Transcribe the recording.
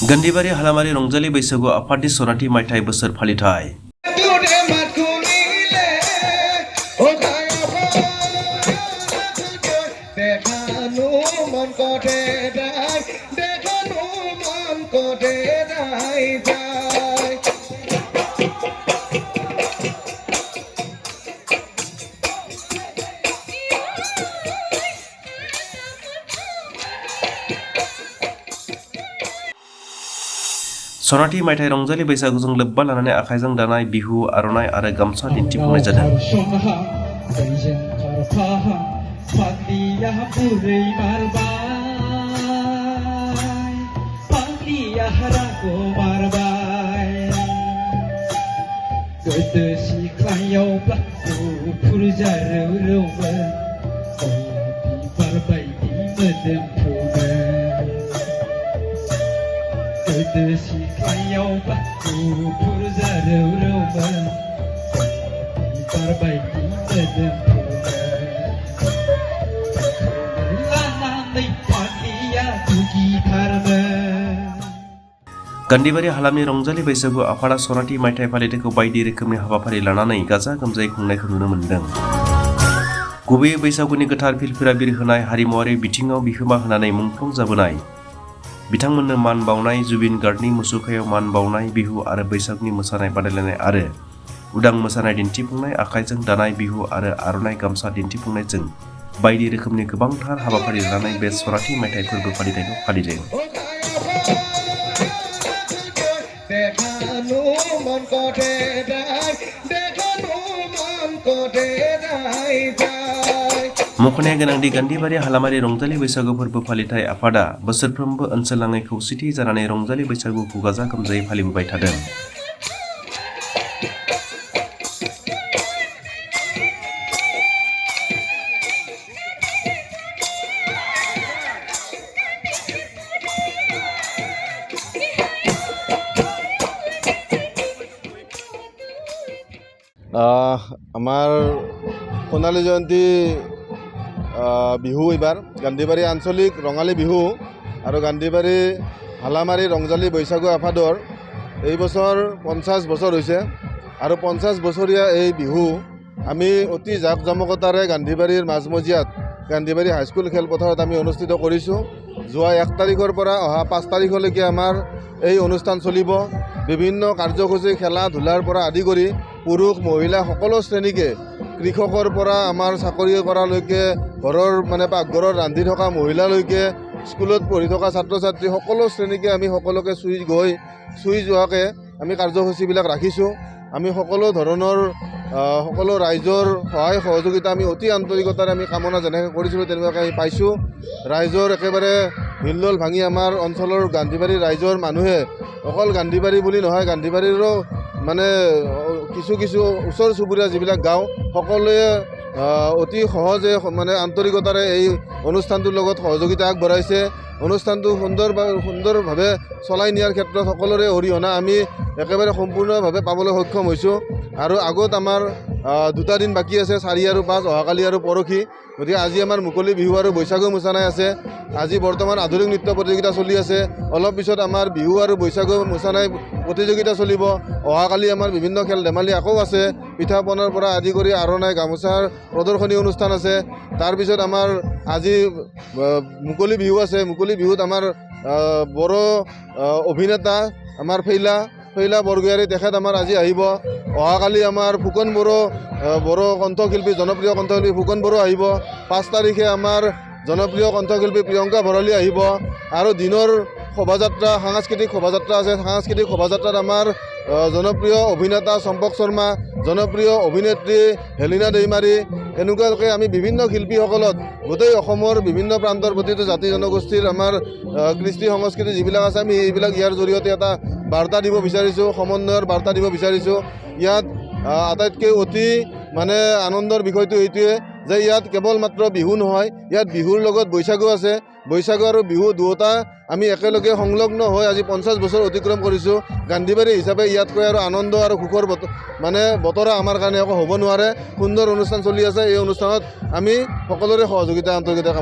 गान्धीबारि हालामारि रंजालि बैसागु आफादनि सनाथि मायथाइ बोसोर फालिथाय सनाथि मायथाइ रंजालि बैसागुजों लोब्बा लानानै आखाइजों दानाय बिहु आर'नाइ आरो गामसा दिन्थिफुंनाय जादों। गान्धीबारि हालामनि रंजालि बैसागु आफादा सनाथि मायथाइ फालिथायखौ बायदि रोखोमनि हाबाफारि लानानै गाजा गोमजायै खुंनायखौ नुनो मोन्दों। गुबैयै बैसागुनि गोथार फिरफिरा बिरहोनाय हारिमुवारि बिथिङाव बिहोमा होनानै मुंख्लं जाबोनाय बिथांमोननो मान बावनाय, जुबिन गार्डनि मुसुखायाव मान बावनाय, बिहु आरो बैसागुनि मोसानाय बादायलायनाय आरो उदां मोसानाय दिन्थिफुंनाय, आखाइजों दानाय बिहु आरो आर'नाइ गामसा दिन्थिफुंनायजों बायदि रोखोमनि गोबांथार हाबाफारि लानानै बे सनाथि मायथाइ फोरबो फालिथायखौ फालिदों। मख'नाया गोनांदि गान्धीबारि हालामारि रंजालि बैसागु फोरबो फालिथाय आफादा बोसोरफ्रोमबो ओनसोलनाङै खौसेथि जानानै रंजालि बैसागुखौ गाजा गोमजायै फालिबोबाय थादों। আমাৰ সোণালী জয়ন্তী বিহু এইবাৰ গান্ধীবাৰী আঞ্চলিক ৰঙালী বিহু আৰু গান্ধীবাৰী হালামাৰী ৰংজালী বৈশাগু আফাদৰ এই বছৰ 50 বছৰ হৈছে আৰু 50 বছৰীয়া এই বিহু আমি অতি জাকজমকতাৰে গান্ধীবাৰীৰ মাজমজিয়াত গান্ধীবাৰী হাইস্কুল খেলপথাৰত আমি অনুষ্ঠিত কৰিছোঁ। যোৱা 1 তাৰিখৰ পৰা অহা 5 তাৰিখলৈকে আমাৰ এই অনুষ্ঠান চলিব। বিভিন্ন কাৰ্যসূচী খেলা ধূলাৰ পৰা আদি কৰি পুৰুষ মহিলা সকলো শ্ৰেণীকে কৃষকৰ পৰা আমাৰ চাকৰি কৰালৈকে ঘৰৰ পাকঘৰত ৰান্ধি থকা মহিলালৈকে স্কুলত পঢ়ি থকা ছাত্ৰ ছাত্ৰী সকলো শ্ৰেণীকে আমি সকলোকে চুই যোৱাকৈ আমি কাৰ্যসূচীবিলাক ৰাখিছোঁ। আমি সকলো ধৰণৰ সকলো ৰাইজৰ সহায় সহযোগিতা আমি অতি আন্তৰিকতাৰে আমি কামনা যেনেকৈ কৰিছিলোঁ তেনেকুৱাকৈ আমি পাইছোঁ। ৰাইজৰ একেবাৰে হিল্লোল ভাঙি আমাৰ অঞ্চলৰ গান্ধীবাৰী ৰাইজৰ মানুহে অকল গান্ধীবাৰী বুলি নহয়, গান্ধীবাৰীৰো কিছু ওচৰ চুবুৰীয়া যিবিলাক গাঁও সকলোৱে অতি সহজে আন্তৰিকতাৰে এই অনুষ্ঠানটোৰ লগত সহযোগিতা আগবঢ়াইছে। অনুষ্ঠানটো সুন্দৰভাৱে চলাই নিয়াৰ ক্ষেত্ৰত সকলোৰে অৰিহণা আমি একেবাৰে সম্পূৰ্ণভাৱে পাবলৈ সক্ষম হৈছোঁ। আৰু আগত আমাৰ 2টা দিন বাকী আছে, 4 আৰু 5, অহাকালি আৰু পৰহি। গতিকে আজি আমাৰ মুকলি বিহু আৰু বৈশাগু মোচানাই আছে। আজি বৰ্তমান আধুনিক নৃত্য প্ৰতিযোগিতা চলি আছে। অলপ পিছত আমাৰ বিহু আৰু বৈশাগু মোচানাই প্ৰতিযোগিতা চলিব। অহাকালি আমাৰ বিভিন্ন খেল ধেমালি আকৌ আছে। পিঠা পনাৰ পৰা আদি কৰি আৰণাই গামোচাৰ প্ৰদৰ্শনী অনুষ্ঠান আছে। তাৰপিছত আমাৰ আজি মুকলি বিহু আছে। মুকলি বিহুত আমাৰ বড় অভিনেতা আমাৰ ফেইলা বৰগোহাঁই তেখেত আমাৰ আজি আহিব। অহাকালি আমাৰ ফুকন বড়ো কণ্ঠশিল্পী জনপ্ৰিয় কণ্ঠশিল্পী ফুকন বড়ো আহিব। 5 তাৰিখে আমাৰ জনপ্ৰিয় কণ্ঠশিল্পী প্ৰিয়ংকা ভৰালী আহিব। আৰু দিনৰ শোভাযাত্ৰা সাংস্কৃতিক শোভাযাত্ৰা আছে। সাংস্কৃতিক শোভাযাত্ৰাত আমাৰ জনপ্ৰিয় অভিনেতা চম্পক শৰ্মা, জনপ্ৰিয় অভিনেত্ৰী হেলিনা দৈমাৰী, এনেকুৱাকৈ আমি বিভিন্ন শিল্পীসকলত গোটেই অসমৰ বিভিন্ন প্ৰান্তৰ প্ৰতিটো জাতি জনগোষ্ঠীৰ আমাৰ কৃষ্টি সংস্কৃতি যিবিলাক আছে আমি এইবিলাক ইয়াৰ জৰিয়তে এটা বাৰ্তা দিব বিচাৰিছোঁ, সমন্বয়ৰ বাৰ্তা দিব বিচাৰিছোঁ। ইয়াত আটাইতকৈ অতি আনন্দৰ বিষয়টো এইটোৱে যে ইয়াত কেৱল মাত্ৰ বিহু নহয়, ইয়াত বিহুৰ লগত বৈশাগু আছে। বৈশাগু আৰু বিহু দুয়োটা আমি একেলগে সংলগ্ন হৈ আজি 50 বছৰ অতিক্ৰম কৰিছোঁ। গান্ধীবাৰী হিচাপে ইয়াতকৈ আৰু আনন্দ আৰু সুখৰ বতৰা আমাৰ কাৰণে একো হ'ব নোৱাৰে। সুন্দৰ অনুষ্ঠান চলি আছে। এই অনুষ্ঠানত আমি সকলোৰে সহযোগিতা আন্তৰিকতা কামনা